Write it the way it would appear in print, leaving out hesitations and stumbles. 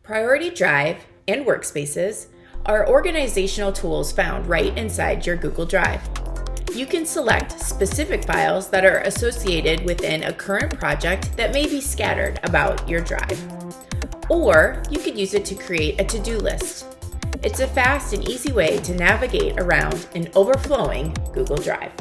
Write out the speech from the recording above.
Priority Drive and Workspaces are organizational tools found right inside your Google Drive. You can select specific files that are associated within a current project that may be scattered about your drive. Or you could use it to create a to-do list. It's a fast and easy way to navigate around an overflowing Google Drive.